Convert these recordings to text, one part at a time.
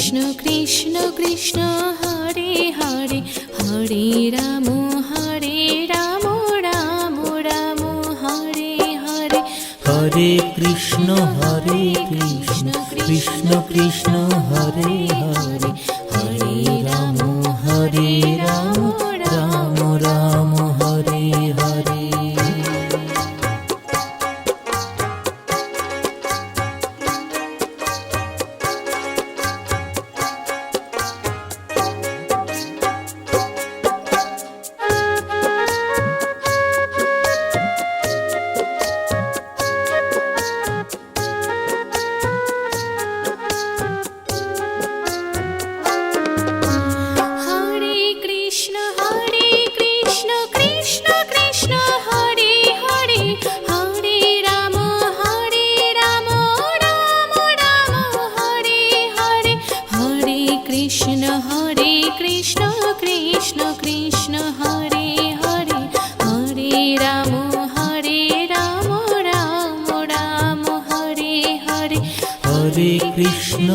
Krishna Krishna Hare Hare Hare Ram Ram Ram Hare Hare Hare Krishna Krishna Krishna Hare Hare Hare Ram Ram Ram Hare Hare. Krishna Hare Krishna Krishna Krishna Hare Hare Hare Ram Ram Ram Hare Hare Hare Krishna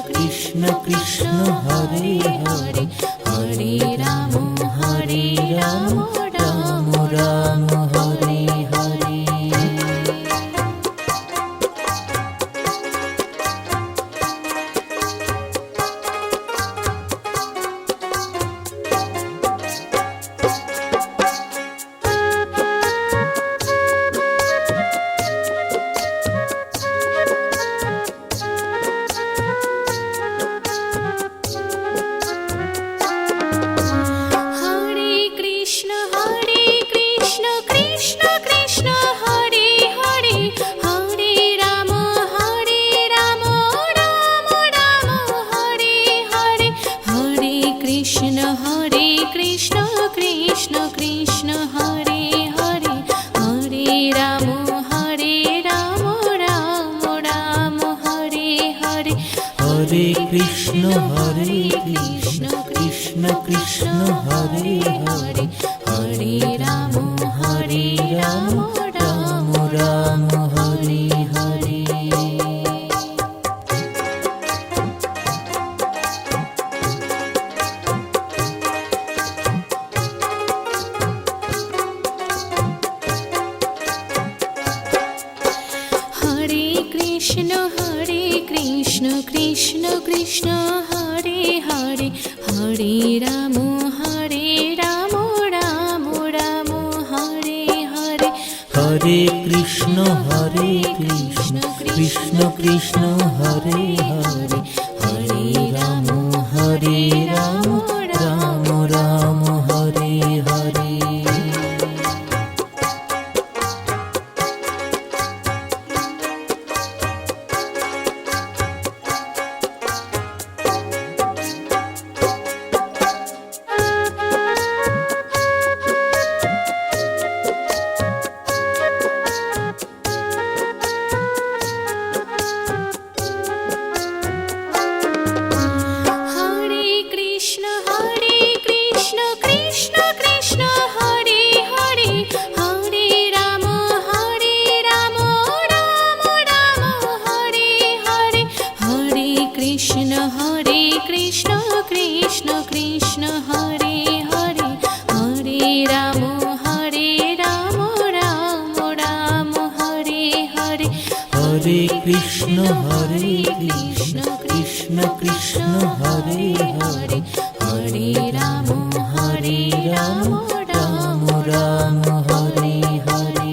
Krishna Krishna Hare Hare Hare Ram Ram Ram Hare Hare. Krishna Hare Krishna Krishna Krishna Hare Hare Hare Ram Ram Ram Hare Hare Hare Krishna Krishna Krishna Hare Hare Hare Ram Ram Ram Hare Hare. Krishna Krishna Krishna Hare Hare Hare Ram Ram Ram Hare Hare Hare Krishna Krishna Krishna Hare Hare Hare Ram Ram Ram Hare Hare. Krishna Hare Krishna Krishna Krishna Hare Hare Hare Ram Ram Ram Hare Hare Hare Krishna Krishna Krishna Hare Hare Hare Ram Ram Ram Hare Hare.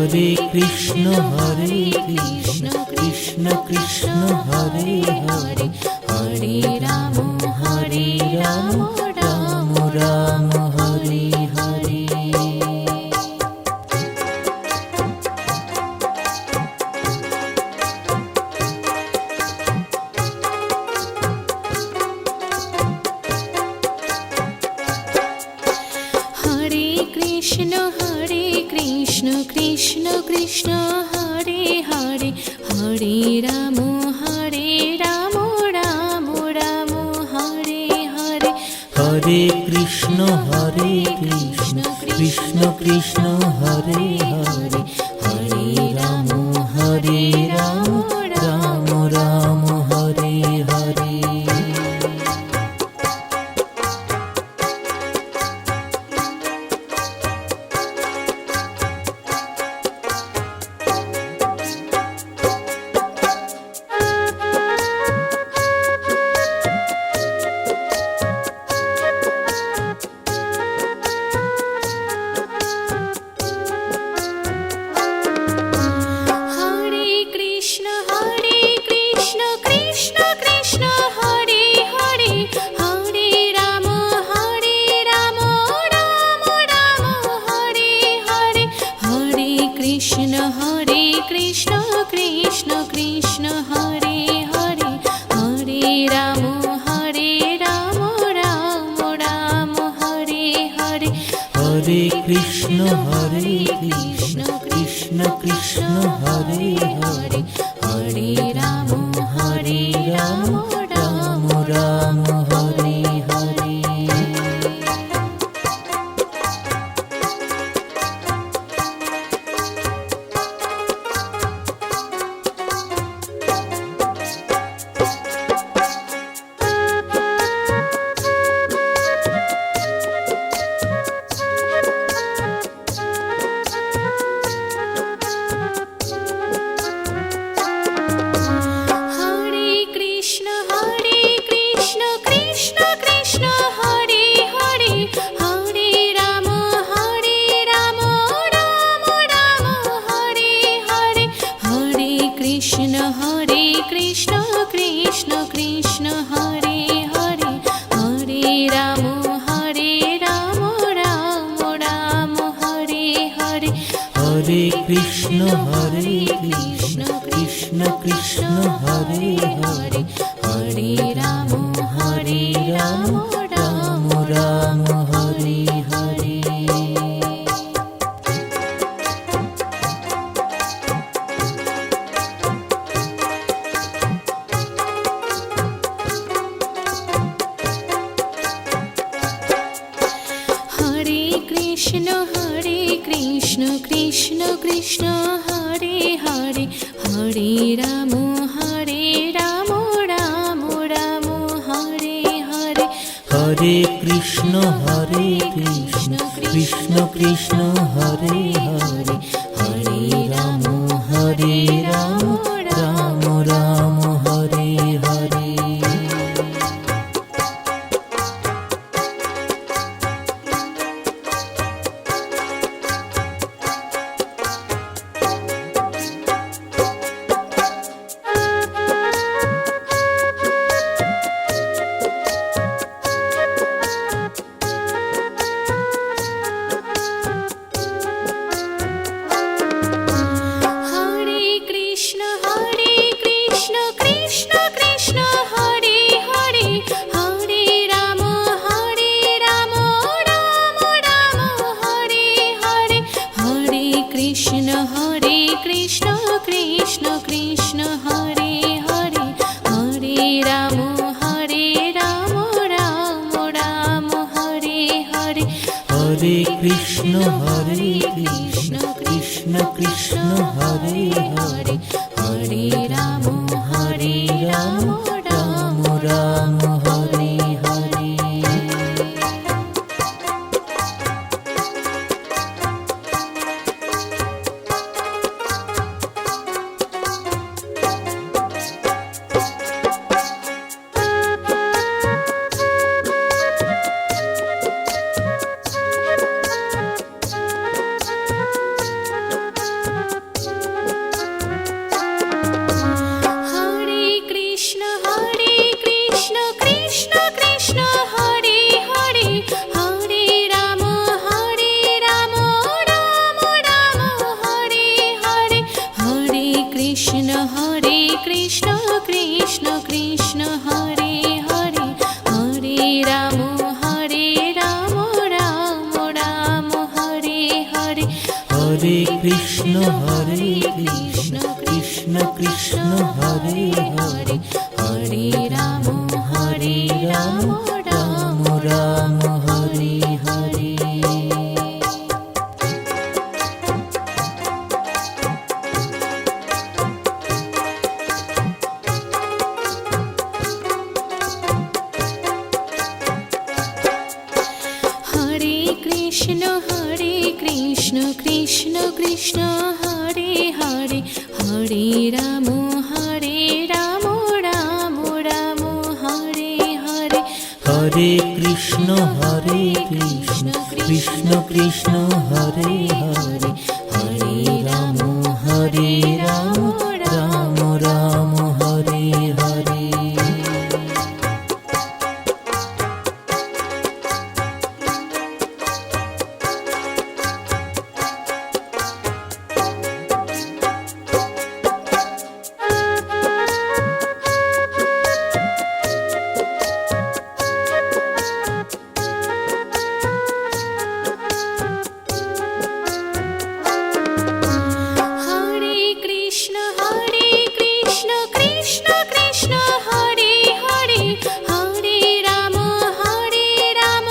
Hare Krishna Krishna Krishna Hare Hare, Hare Ram Ram Ram Hare Hare. Hare Krishna Krishna Krishna Hare Hare, Hare Ram Ram Ram Hare Hare. Hare Krishna Krishna Krishna Hare Hare, Hare Ram Ram Ram Hare Hare. Hare Krishna Krishna Krishna Hare Hare, Hare Ram Ram Ram Hare Hare. Hare Krishna Krishna Krishna Hare Hare, Hare Ram Ram Ram Hare Hare. Hare Krishna Krishna Krishna Hare Hare, Hare Ram Ram Ram Hare Hare. Hare Krishna Krishna Krishna Hare Hare, Hare Ram Ram Ram Hare Hare. Hare Krishna Krishna Krishna Hare Hare, Hare Ram Ram Ram Hare Hare. Hare Krishna Krishna Krishna Hare Hare, Hare Ram Ram Ram Hare Hare. Hare Krishna Krishna Krishna Hare Hare, Hare Ram Ram Ram Hare Hare. Hare Krishna Krishna Krishna Hare Hare, Hare Ram Ram Ram Hare Hare. Hare Krishna Krishna Krishna Hare Hare, Hare Ram Ram Ram Hare Hare. Hare Krishna Krishna Krishna Hare Hare, Hare Ram Ram Ram Hare Hare. Hare Krishna Krishna Krishna Hare Hare, Hare Ram Ram Ram Hare Hare. Krishna Krishna Krishna Hare Hare, Hare Ram Ram Ram Hare Hare, Hare Krishna Krishna Krishna Hare Hare, Hare Ram Ram Ram Hare Hare. Hare Krishna Krishna Krishna Hare Hare, Hare Ram Ram Ram Hare Hare, Hare Krishna Krishna Krishna Hare Hare, Hare Ram Ram Ram Hare Hare. Hare Krishna Krishna Krishna Hare Hare, Hare Ram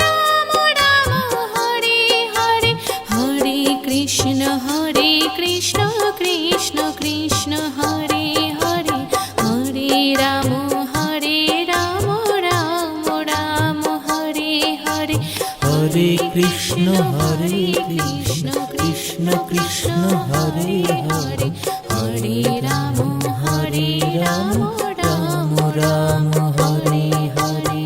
Ram Ram Hare Hare, Hare Krishna Krishna Krishna Hare Hare, Hare Ram Ram Ram Hare Hare, Hare Krishna Krishna Krishna Hare Hare, Hare Ram Ram Ram Hare Hare.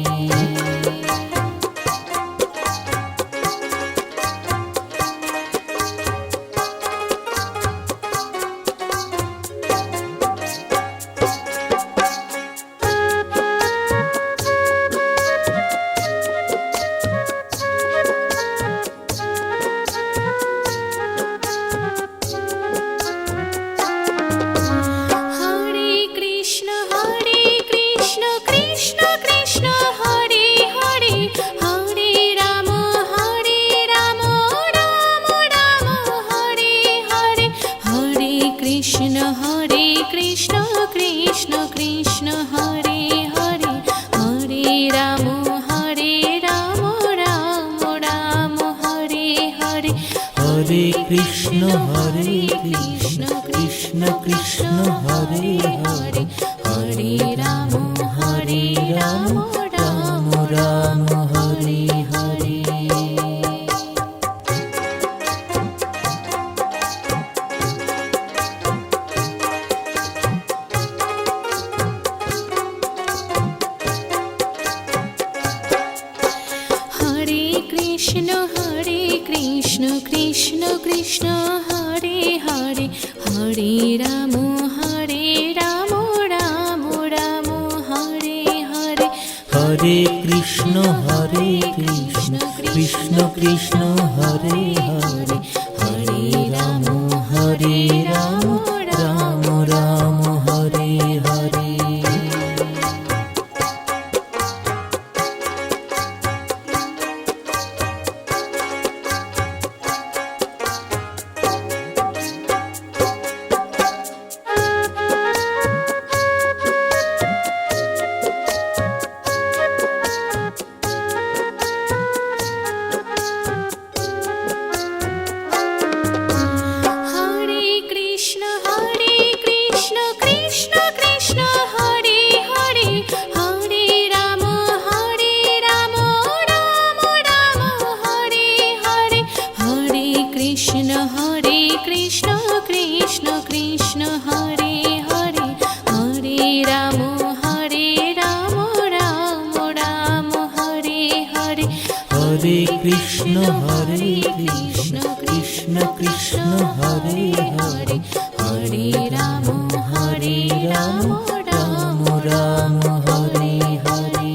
Hare Krishna Krishna Krishna Hare Hare, Hare Ram Ram Ram Hare Hare, Hare Krishna Krishna Krishna Hare Hare, Hare Ram Ram Ram Hare Hare, Hare Krishna Krishna Krishna Hare Hare, Hare Ram Ram Ram Hare Hare. Hare Krishna Krishna Krishna Hare Hare, Hare Ram Ram Ram Hare Hare, Hare Krishna Krishna Krishna Hare Hare, Hare Ram Ram Ram Hare Hare. Hare Krishna Krishna Krishna Hare Hare, Hare Ram Ram Ram Hare Hare, Hare Krishna Krishna Krishna Hare Hare, Hare Ram Ram Ram Hare Hare, Hare Krishna Krishna Krishna Hare Hare, Hare Ram Ram Ram Hare Hare.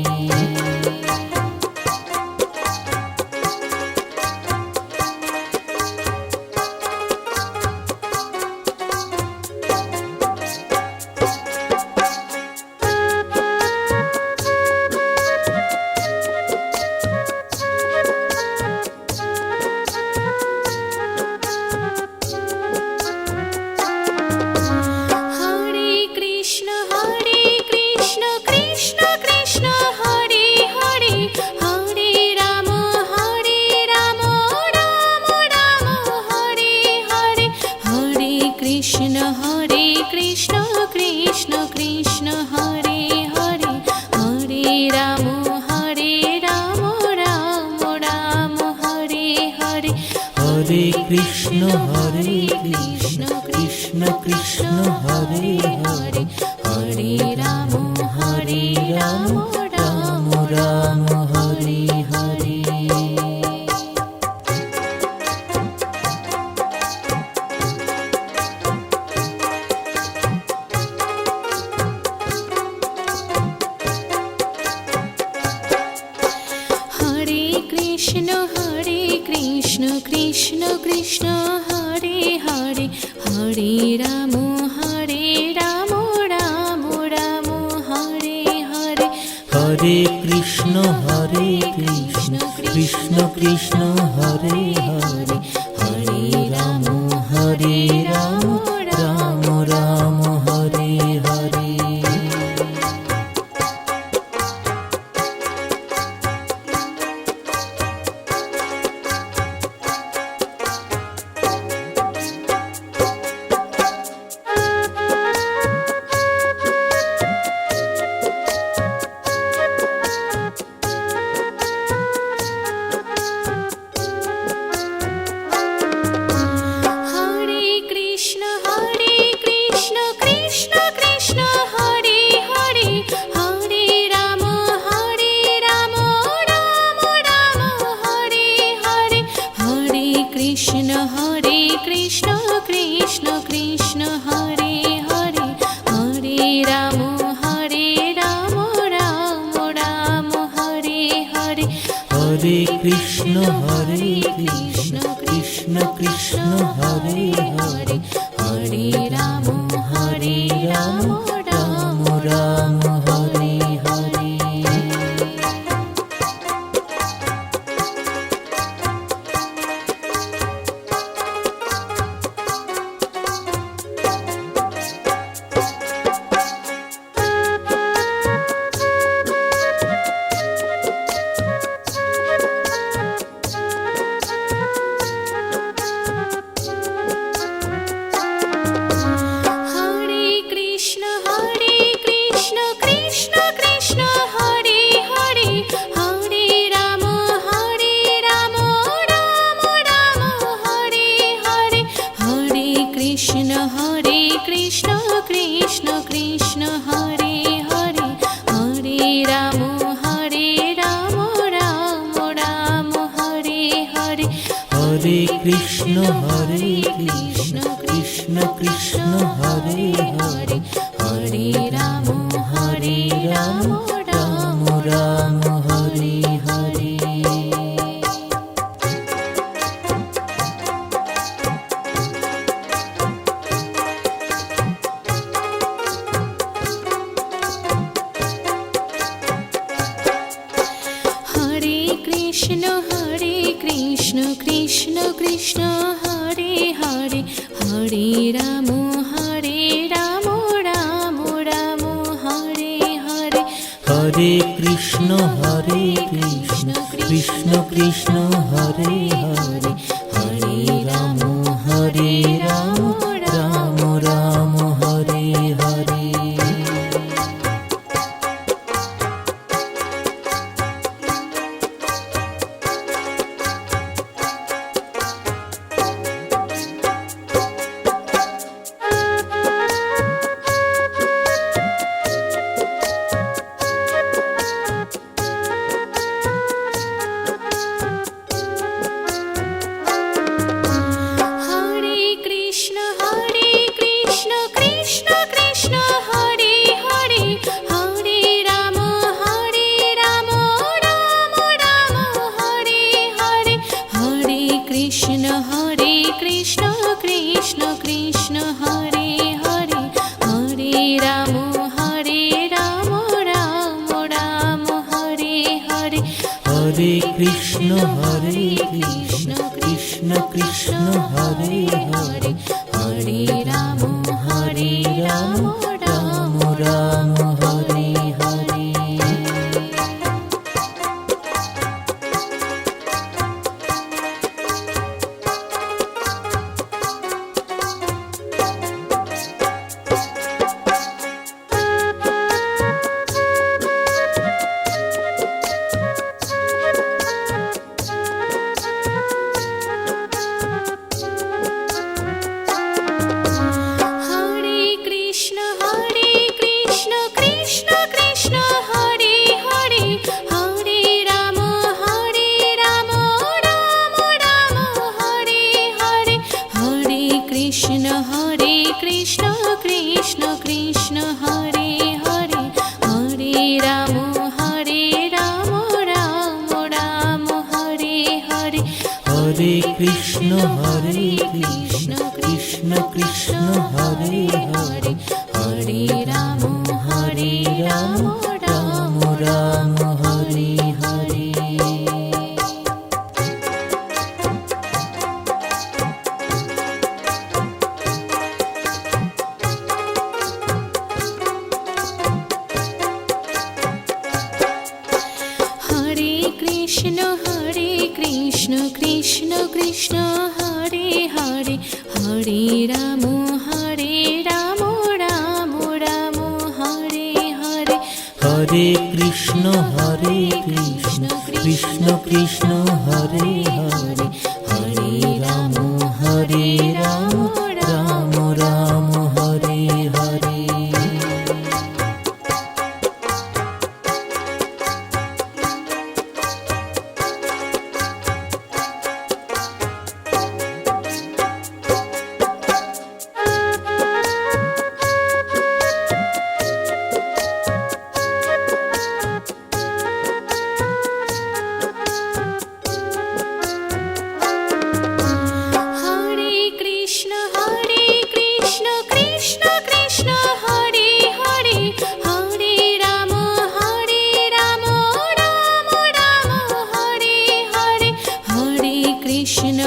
Krishna Hare Krishna Krishna Krishna Hare Hare Hare Ram Ram Ram Hare Hare Hare Krishna Krishna Krishna Hare Hare Hare Ram Ram Ram Hare Hare. Hare Krishna Krishna Krishna Hare Hare Hare Ram Ram Ram Hare Hare Hare Krishna Krishna Krishna Hare Hare Hare Ram Ram Ram Hare Hare. Hare Krishna Krishna Krishna Hare Hare Hare Ram Ram Ram Hare Hare Hare Krishna Krishna Krishna Hare Hare Hare Ram Ram Ram Hare Hare Hare Krishna Krishna Krishna Hare Hare Hare Ram Ram Ram Hare Hare. Hare Krishna Krishna Krishna Hare Hare Hare Ram Ram Ram Hare Hare Hare Krishna Krishna Krishna Hare Hare Hare Ram Ram Ram Hare Hare Hare Krishna Krishna Krishna Hare Hare Hare Ram Ram Ram Hare Hare. Hare Krishna Krishna Krishna Hare Hare Hare Ram Ram Ram Hare Hare Hare Krishna Krishna Krishna Hare Hare Hare Ram Ram Ram Hare Hare. Hare Krishna Krishna Krishna Hare Hare Hare Ram Ram Ram Hare Hare Hare Krishna Krishna Krishna Hare Hare Hare Ram Ram Ram Hare Hare Hare Krishna Krishna Krishna Hare Hare Hare Ram Ram Ram Hare Hare. Hare Krishna Krishna Krishna Hare Hare Hare Ram Ram Ram Hare Hare Hare Krishna Krishna Krishna Hare Hare Hare Ram Ram Ram Hare Hare Hare Krishna Krishna Krishna Hare Hare Hare Ram Ram Ram Hare Hare Hare Krishna Krishna Krishna Hare Hare Hare Ram Ram Ram Hare Hare Hare Krishna Krishna Krishna Hare Hare Hare Ram Ram Ram Hare Hare Hare Krishna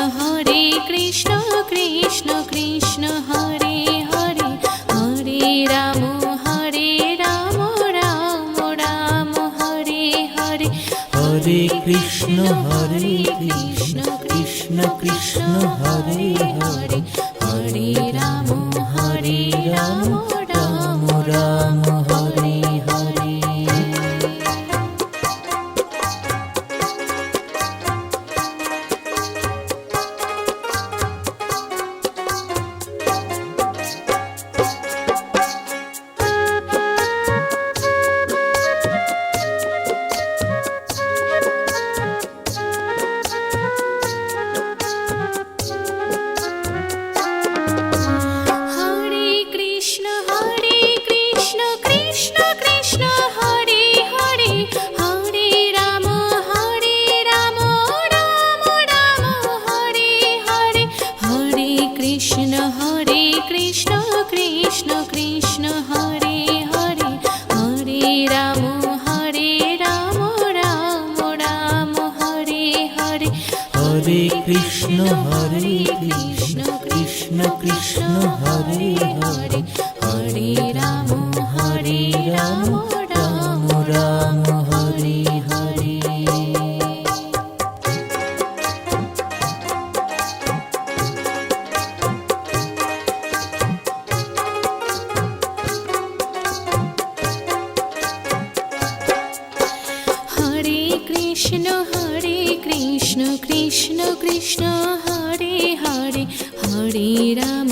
Krishna Krishna Hare Hare Hare Ram Ram Ram Hare Hare Hare Krishna Krishna Krishna Hare Hare Hare Ram Ram Ram Hare Hare Hare Krishna Krishna Krishna Hare Hare Hare Ram Ram Ram Hare Hare Hare Krishna Krishna Krishna Hare Hare Hare Ram Ram Ram Hare Hare Hare Krishna Krishna Krishna Hare Hare Hare Ram Ram Ram Hare Hare Hare Krishna Krishna Krishna Hare Hare Hare Ram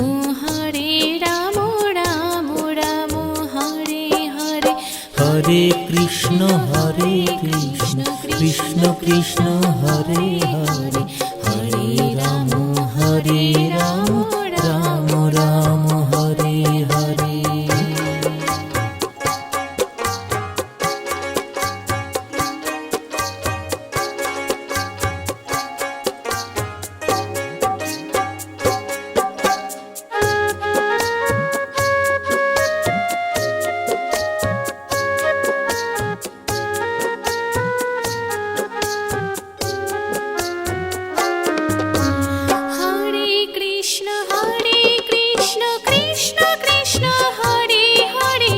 Ram Ram Hare Hare Hare Krishna Krishna Krishna Hare Hare Hare Ram Ram Ram Hare Hare Hare Krishna Krishna Krishna Hare Hare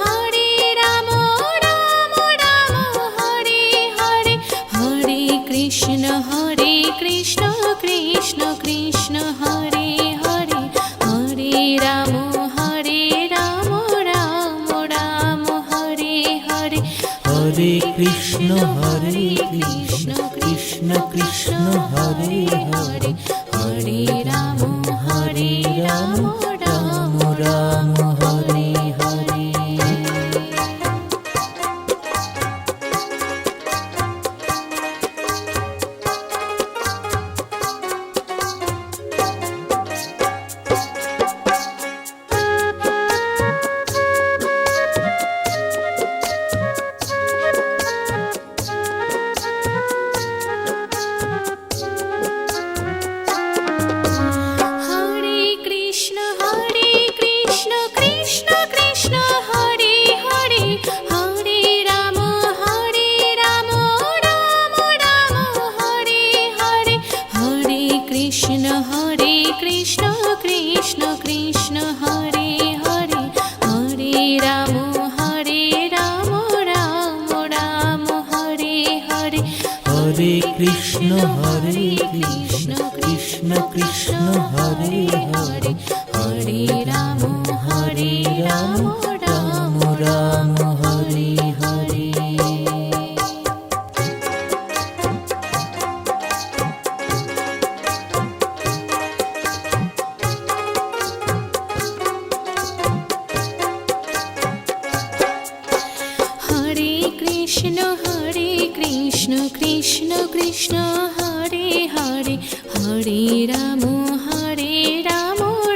Hare Ram Ram Ram Hare Hare Hare Krishna Krishna Krishna Hare Hare Hare Ram Ram Ram Hare Hare Hare Krishna Krishna Krishna Hare Hare Hare Ram Ram Ram Hare Hare Krishna Krishna Hare Hare Hare Ram Ram Ram Hare Hare Hare Krishna Krishna Krishna Hare Hare Hare Ram Ram Ram Hare Hare. Hare Krishna Krishna Krishna Hare Hare Hare Ram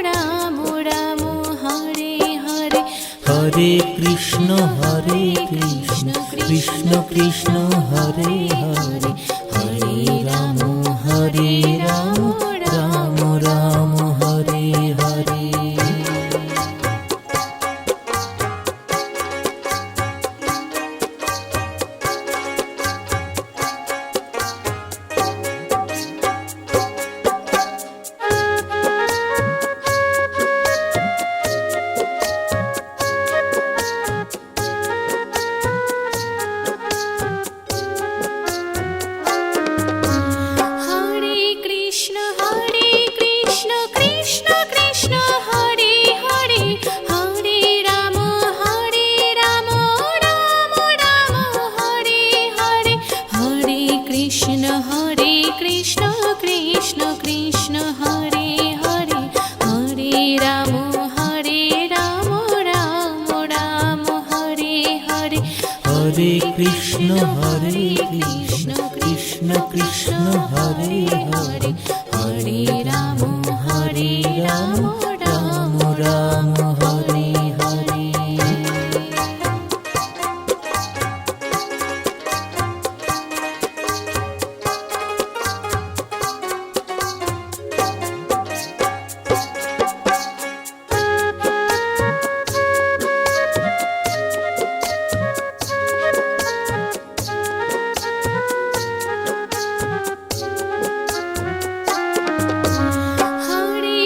Ram Ram Hare Hare Hare Krishna Krishna Krishna Hare Hare Hare Ram Ram Ram Hare Hare. Hare Krishna Krishna Krishna Hare Hare Hare Ram Ram Ram Hare Hare Hare Krishna Krishna Krishna Hare Hare Hare Ram Ram Ram Hare Hare Hare Krishna Krishna Krishna Hare Hare Hare Ram Ram Ram Hare Hare. Hare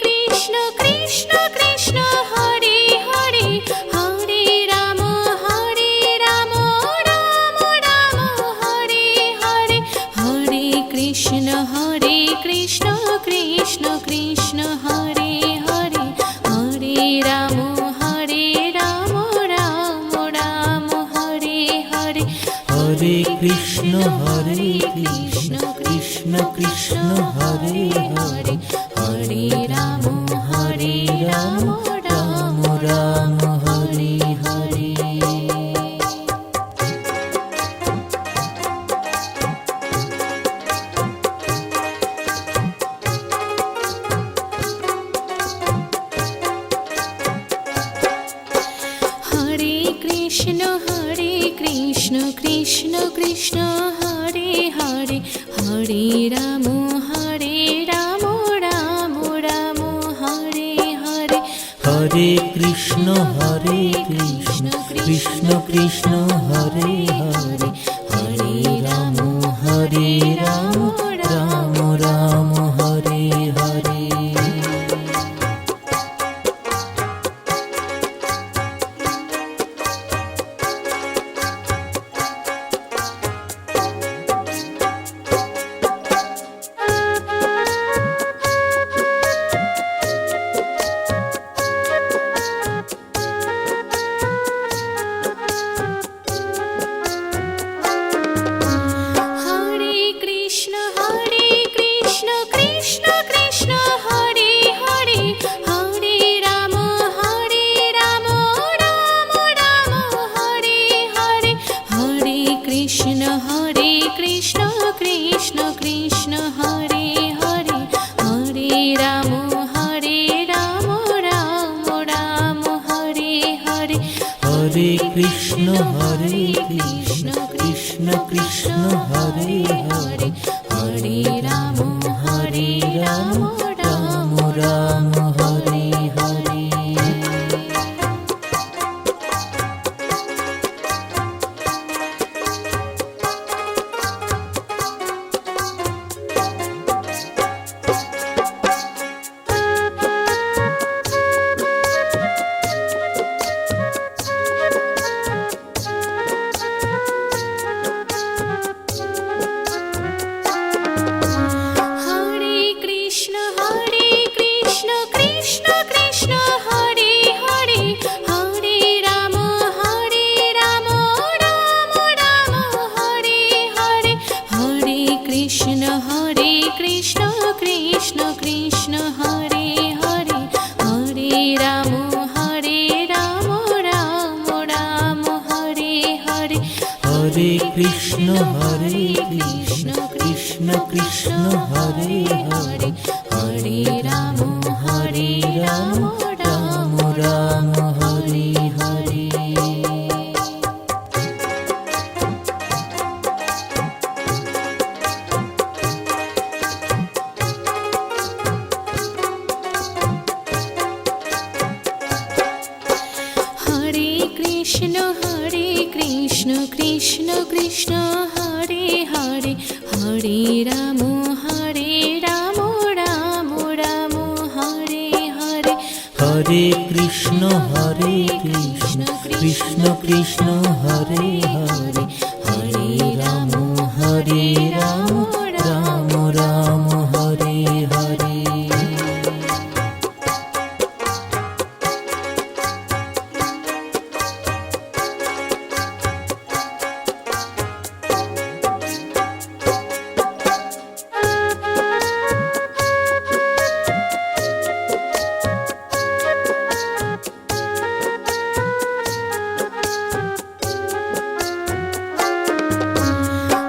Krishna Krishna Krishna Hare Hare Hare Ram Ram Ram Hare Hare Hare Krishna Krishna Krishna Hare Hare Hare Ram Ram Ram Hare Hare Hare Krishna Krishna Krishna Hare Hare Hare Ram Ram Ram Hare Hare. Hare Krishna Krishna Krishna Hare Hare Hare Ram Ram Ram Hare Hare Hare Krishna Krishna Krishna Hare Hare Hare Ram Ram Ram Hare Hare. Hare Krishna Krishna Krishna Hare Hare Hare Ram Ram Ram Hare Hare Hare Krishna Krishna Krishna Hare Hare Hare Ram Ram Ram Hare Hare Hare Krishna Krishna Krishna Hare Hare Hare Ram Ram Ram Hare Hare. Krishna Hare Hare Hare Ram Ram Ram Hare Hare Hare Krishna Krishna Krishna Hare Hare Hare Ram Ram Ram Hare Hare. Hare Krishna Krishna Krishna Hare Hare Hare Ram Ram Ram Hare Hare Hare Krishna Krishna Krishna Hare Hare Hare Ram Ram Ram Hare Hare.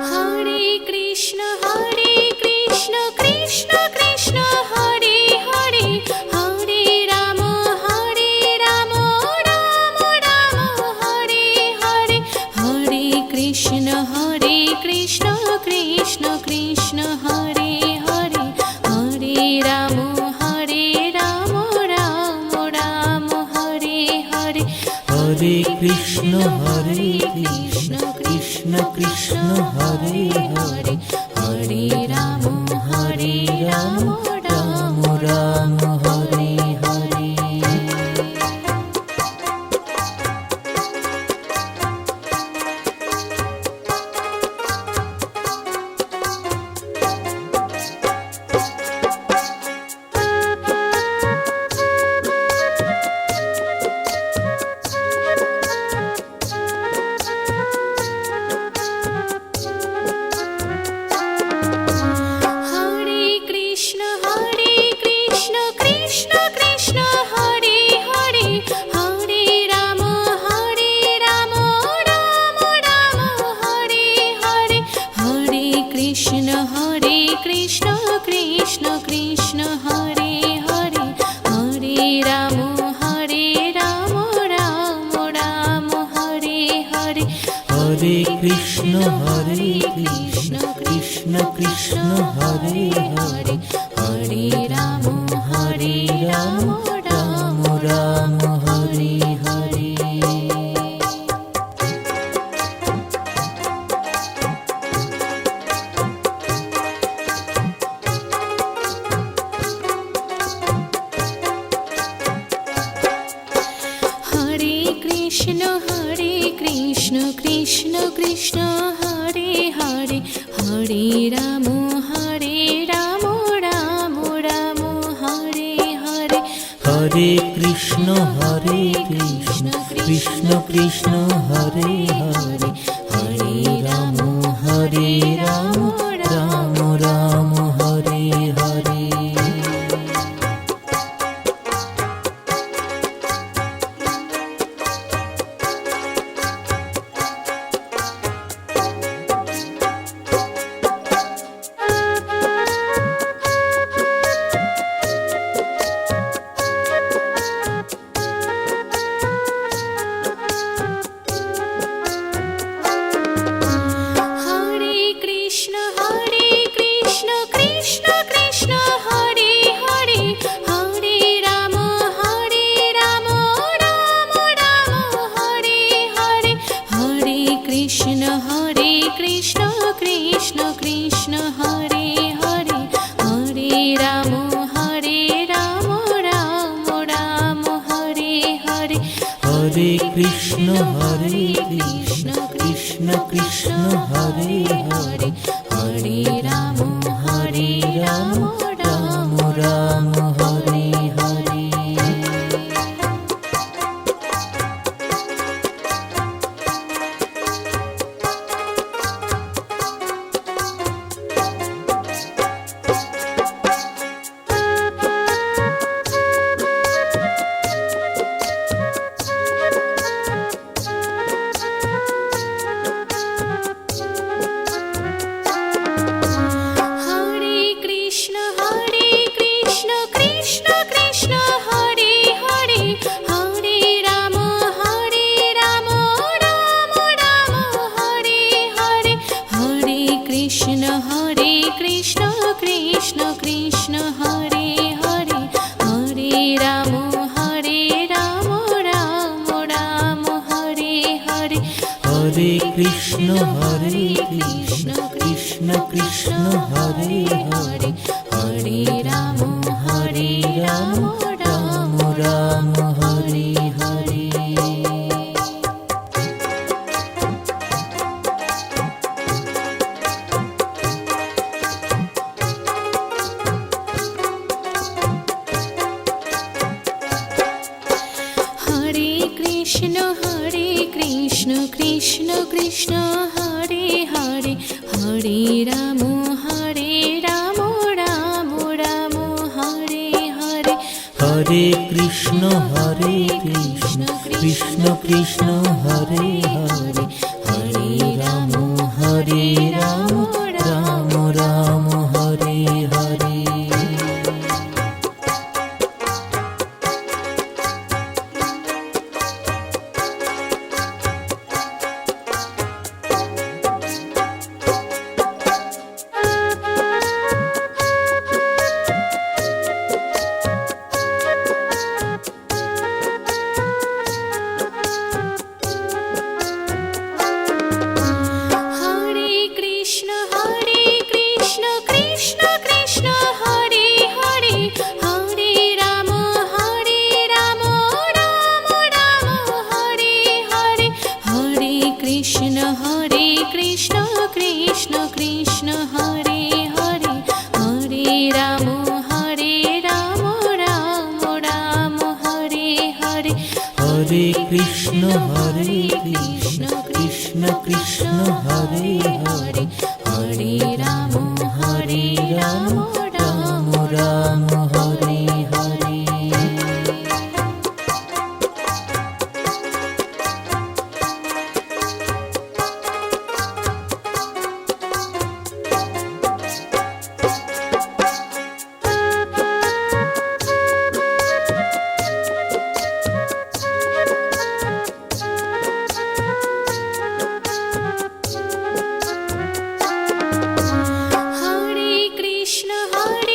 Hare Krishna Krishna Krishna Hare Hare Hare Ram Ram Ram Hare Hare Hare Krishna Krishna Krishna Hare Hare Hare Ram Ram Ram Hare Hare Hare Krishna Krishna Krishna Hare Hare Hare Ram Ram Ram Hare Hare. Hare Krishna Krishna Krishna Hare Hare Hare Ram Ram Ram Hare Hare Hare Krishna Krishna Krishna Hare Hare Hare Ram Ram Ram Hare Hare Hare Krishna Krishna Krishna Hare Hare Hare Ram Ram Ram Hare Hare. Hare Krishna Krishna Krishna Hare Hare Hare Ram Ram Ram Hare Hare Hare Krishna Krishna Krishna Hare Hare Hare Ram Ram Ram Hare Hare. Hare Krishna Krishna Krishna Hare Hare Hare Ram Ram Ram Hare Hare Hare Krishna Krishna Krishna Hare Hare Hare Ram Ram Ram Hare Hare Hare Krishna Krishna Krishna Hare Hare Hare Ram Ram Ram Hare Hare. Krishna Krishna Krishna Hare Hare, Hare Ram Ram Ram Hare Hare. Hare Krishna Krishna Krishna Hare Hare, Hare Ram Ram Ram Hare Hare. Hare Krishna Krishna Krishna Hare Hare, Hare Ram Ram Ram Hare Hare. Hare Krishna Krishna Krishna Hare Hare, Hare Ram Ram Ram Hare Hare. Hare Krishna Krishna Krishna Hare Hare, Hare Ram Ram Ram Hare Hare. Hare Krishna Krishna Krishna Hare Hare, Hare Ram Ram Ram Hare Hare.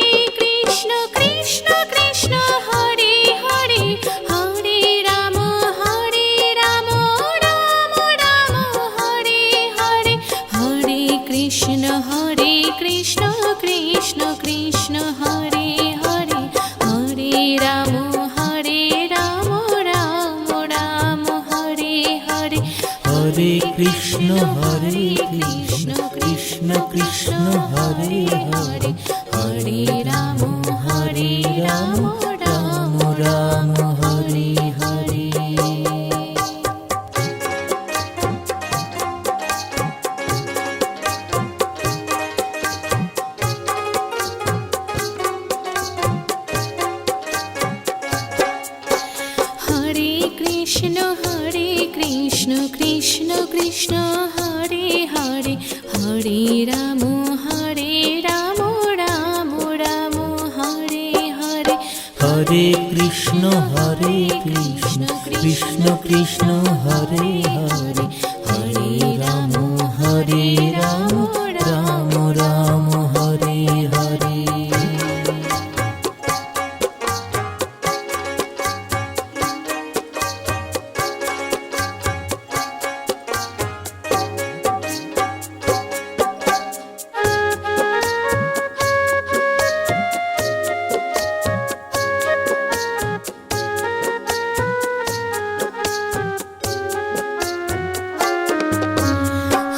Hare Krishna Krishna Krishna Hare Hare, Hare Ram Ram Ram Hare Hare. Hare Krishna Krishna Krishna Hare Hare, Hare Ram Ram Ram Hare Hare. Hare Krishna Krishna Krishna Hare Hare, Hare Ram Ram Ram Hare Hare. Hare Krishna Krishna Krishna Hare Hare, Hare Ram Ram Ram Hare Hare. Hare Krishna Krishna Krishna Hare Hare, Hare Ram Ram Ram Hare Hare.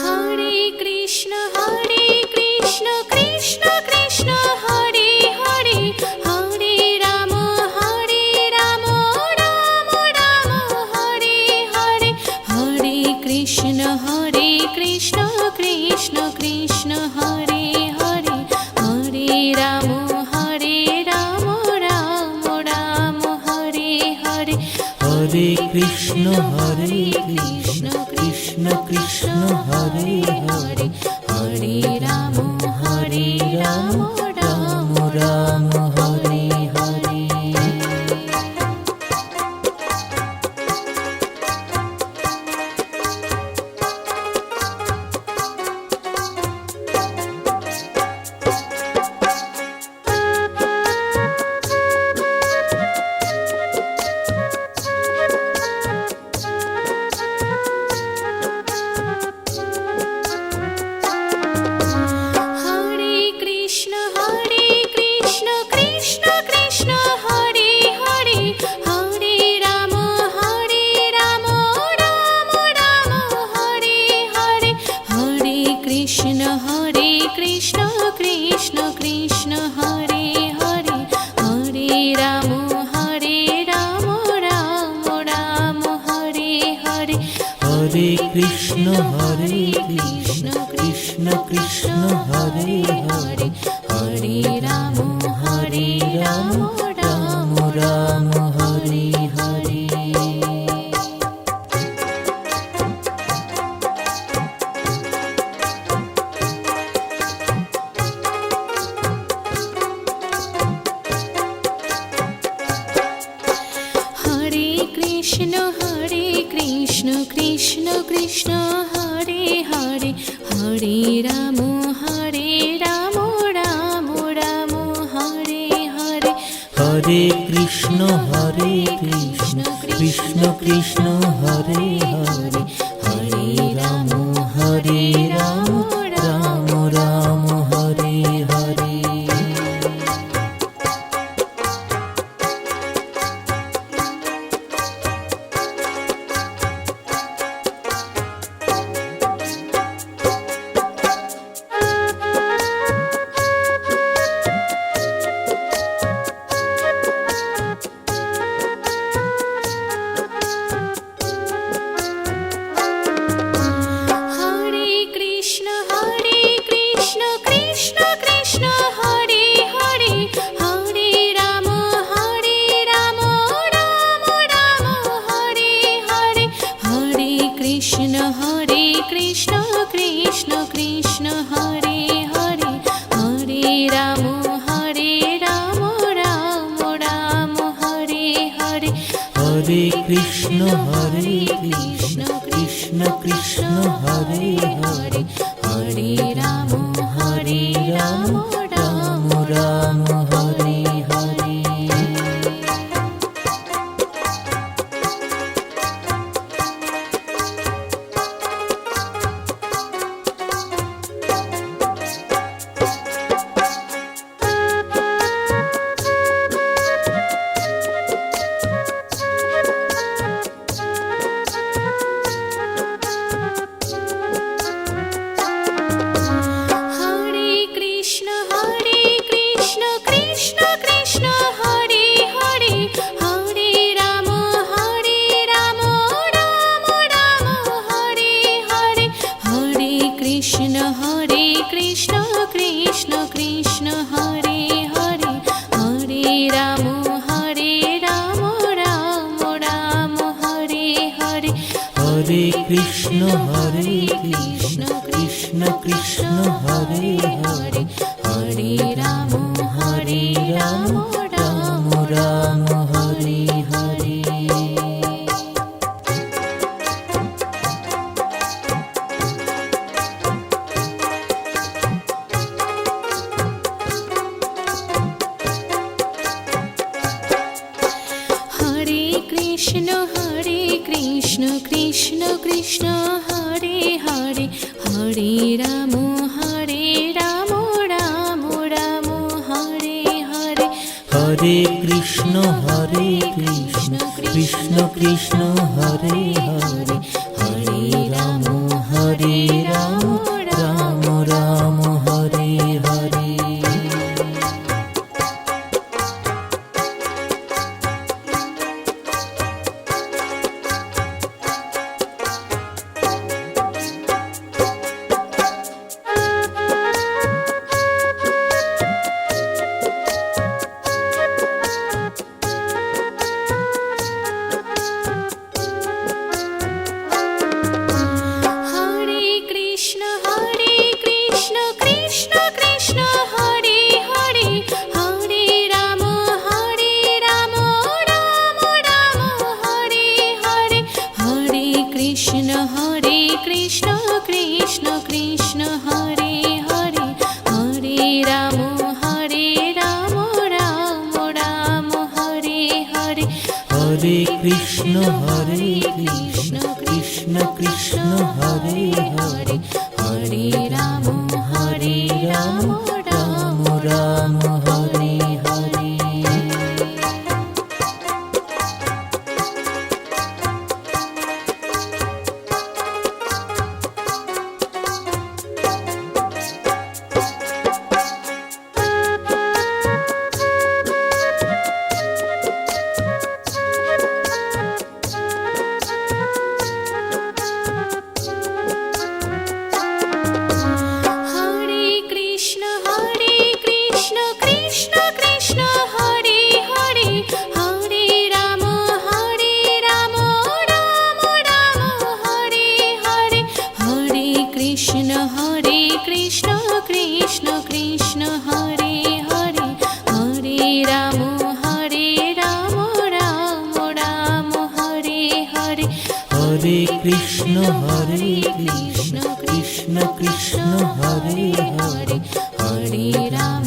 Hare Krishna Krishna Krishna Hare Hare, Hare Ram Ram Ram Hare Hare. Hare Krishna Krishna Krishna Hare Hare, Hare Ram Ram Ram Hare Hare. Hare Krishna Krishna Krishna Hare Hare, Hare Ram Ram Ram Hare Hare. Ram Hare Hare. Hare Krishna Krishna Krishna Hare Hare, Hare Ram Ram Ram Hare Hare. Hare Krishna Krishna Krishna Hare Hare, Hare Ram Ram Ram Hare Hare. Hare Krishna Krishna Krishna Hare Hare, Hare Ram Ram Ram Hare Hare. Hare Krishna Krishna Krishna Hare Hare, Hare Ram Ram Ram Hare Hare. Hare Krishna Krishna Krishna Hare Hare, Hare Ram Ram Ram Hare Hare. Hare Krishna Krishna Krishna Hare Hare, Hare Ram Ram Ram Hare Hare. Hare Krishna Krishna Krishna Hare Hare, Hare Ram Ram Ram Hare Hare. Hare Krishna Krishna Krishna Hare Hare, Hare Ram Ram Ram Hare Hare. Hare Krishna Krishna Krishna Hare Hare, Hare Ram Ram Ram Hare Hare. Hare Krishna Krishna Krishna Hare Hare, Hare Ram Ram Ram Hare Hare. Hare Krishna Krishna Krishna Hare Hare, Hare Ram Ram Ram Hare Hare. Hare Krishna Krishna Krishna Hare Hare, Hare Ram Ram Ram Hare Hare. Hare Krishna Krishna Krishna Hare Hare, Hare Ram Ram Ram Hare Hare. Hare Krishna Krishna Krishna Hare Krishna Krishna Krishna Hare Hare Hare Ram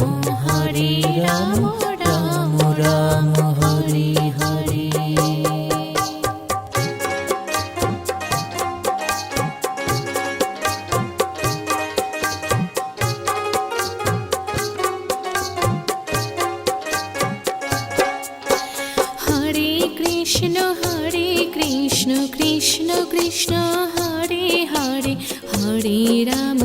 Ram Ram Hare Hare. Hare Krishna Krishna Krishna Hare Hare Hare Ram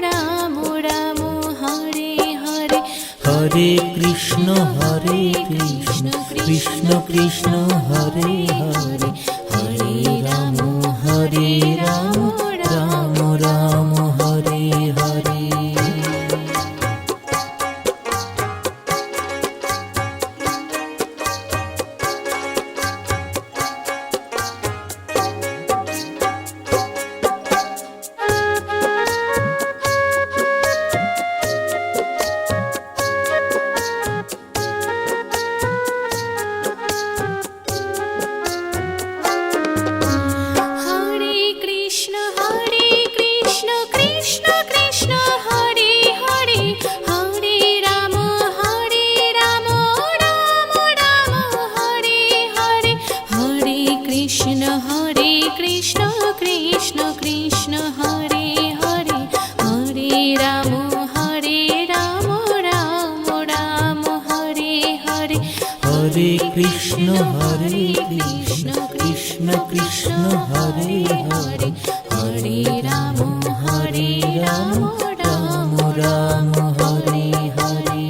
Ram Ram Hare Hare. Hare Krishna Krishna Krishna Krishna Hare Hare Hare Ram Ram Ram Hare Hare. Hare Krishna Krishna Krishna Hare Hare Hare Ram Ram Ram Hare Hare. Hare Krishna Krishna Krishna Hare Hare Hare Ram Ram Ram Hare Hare. Hare Krishna Krishna Krishna Krishna Hare Hare Hare Ram Ram Ram Hare Hare.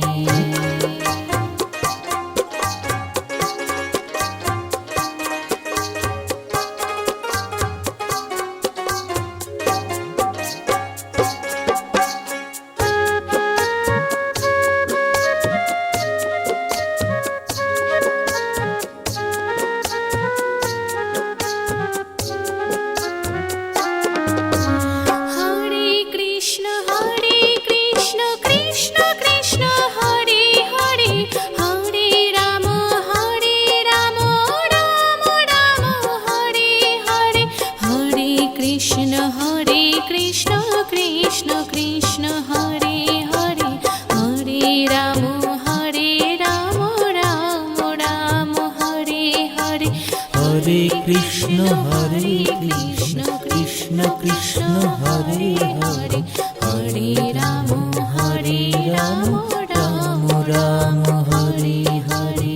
Hare Krishna Krishna Krishna Hare Hare Hare Ram Ram Ram Hare Hare. Hare Krishna Krishna Krishna Hare Hare Hare Ram Ram Ram Hare Hare. Hare Krishna Krishna Krishna Krishna Hare Hare Hare Ram Ram Ram Hare Hare.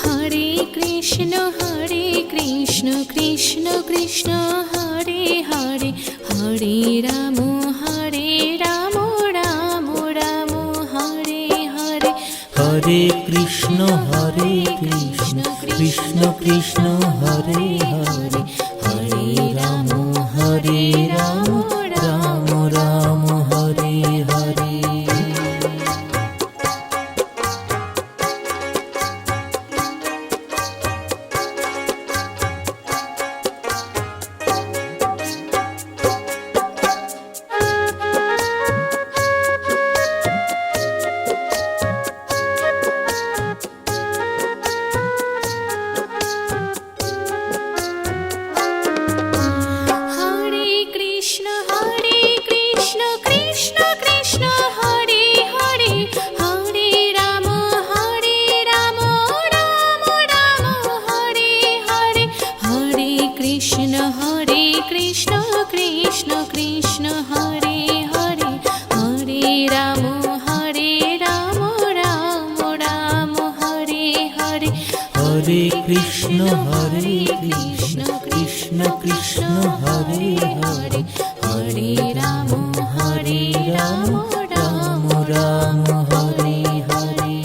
Hare Krishna Krishna Krishna Hare Hare Hare Ram Ram Ram Hare Hare. Hare Krishna Krishna Krishna Hare Hare Hare Ram Ram Ram Hare Hare. Hare Krishna Krishna Krishna Hare Hare Hare Ram Ram Ram Hare Hare. Hare Krishna Krishna Krishna Hare Hare Hare Ram Ram Ram Hare Hare. Hare Krishna Krishna Krishna Hare Hare Hare Ram Ram Ram Hare Hare.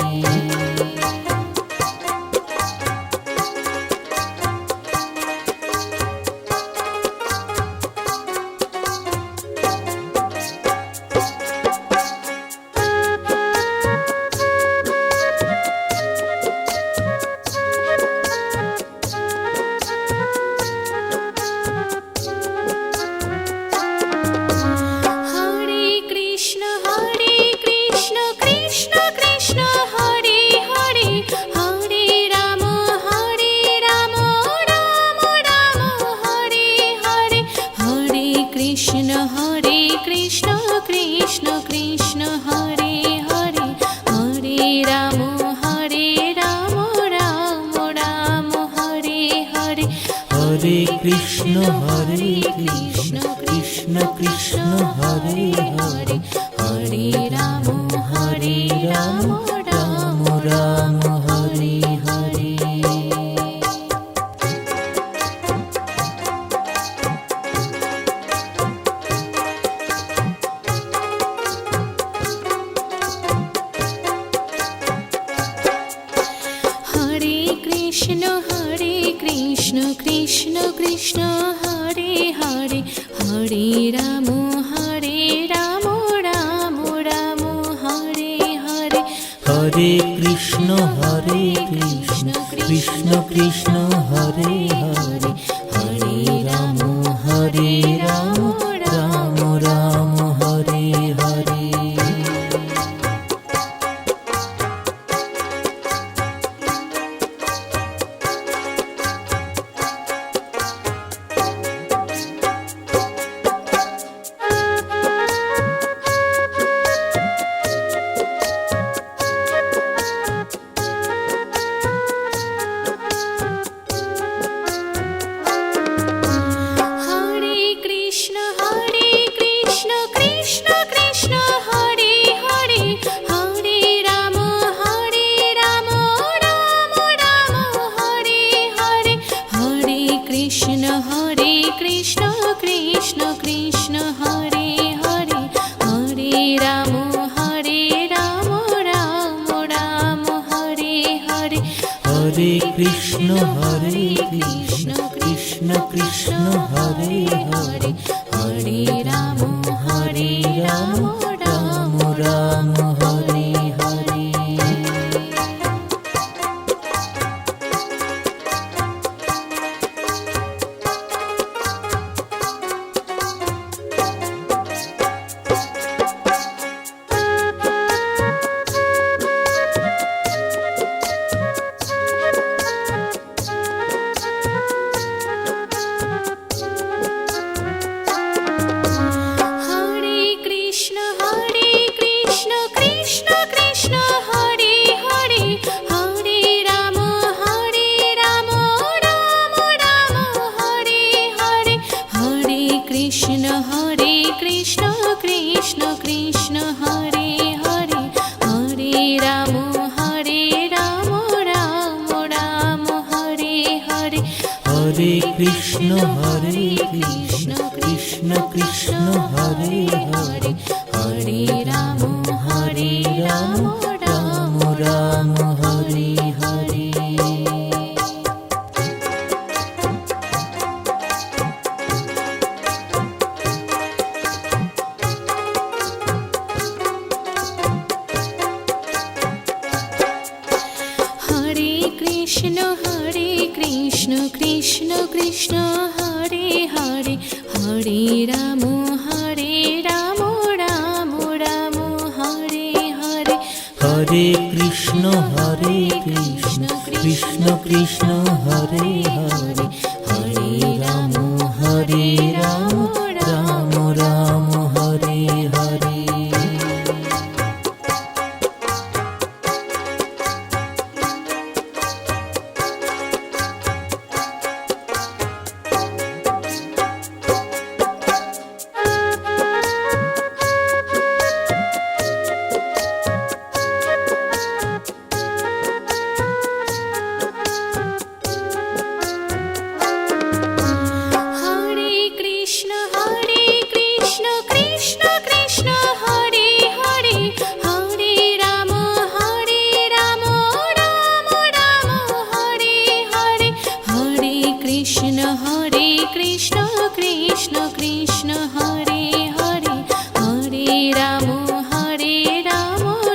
Hare Krishna Krishna Krishna Hare Hare, Hare Ram Ram Ram Hare Hare. Hare Krishna Krishna Krishna Hare Hare, Hare Ram Ram Ram Hare Hare. Hare Krishna Krishna Krishna Hare Hare, Hare Ram Ram Ram Hare Hare. Hare Krishna Krishna Krishna Hare Hare, Hare Ram Ram Ram Hare Hare. Hare Krishna Krishna Krishna Hare Hare, Hare Ram Ram Ram Hare Hare. Hare Krishna Krishna Krishna Hare Hare, Hare Ram Ram Ram Hare Hare. Hare Krishna Krishna Krishna Hare Hare, Hare Ram Ram Ram Hare Hare. Hare Krishna Krishna Krishna Hare Hare, Hare Ram Ram Ram Hare Hare. Hare Krishna Krishna Krishna Hare Hare, Hare Ram Ram Ram Hare Hare. Hare Krishna Krishna Krishna Hare Hare, Hare Ram Ram Ram Hare Hare. Hare Krishna Krishna Krishna Hare Hare, Hare Ram Ram Ram Hare Hare. Hare Krishna Krishna Krishna Hare Hare, Hare Ram Ram Ram Hare Hare. Hare Krishna Krishna Krishna Hare Hare, Hare Ram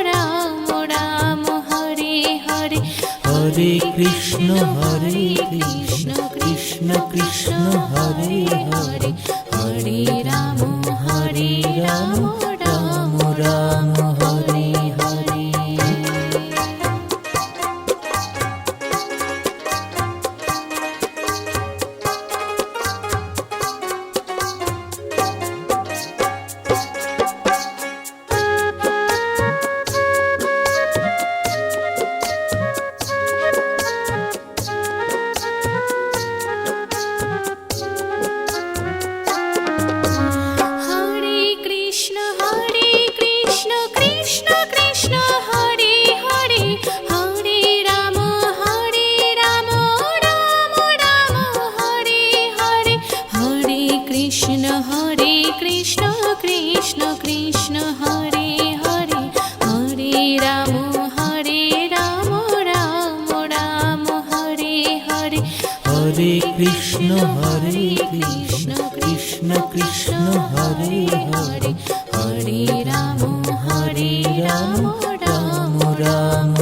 Ram Ram Hare Hare. Hare Krishna Krishna Krishna Hare Hare, Hare Ram Ram Ram Hare Hare. Hare Krishna Krishna Krishna Hare Hare, Hare Ram Ram Ram